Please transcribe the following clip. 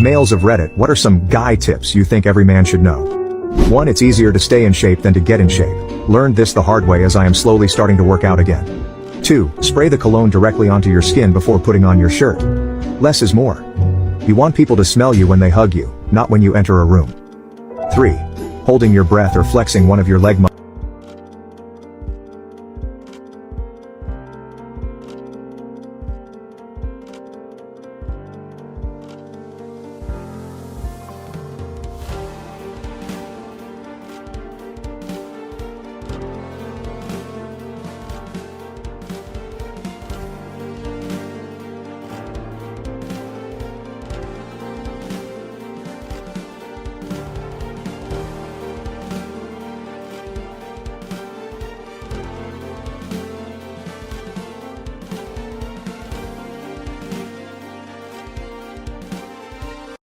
Males of Reddit, what are some guy tips you think every man should know? 1. It's easier to stay in shape than to get in shape. Learned this the hard way as I am slowly starting to work out again. 2. Spray the cologne directly onto your skin before putting on your shirt. Less is more. You want people to smell you when they hug you, not when you enter a room. 3. Holding your breath or flexing one of your leg muscles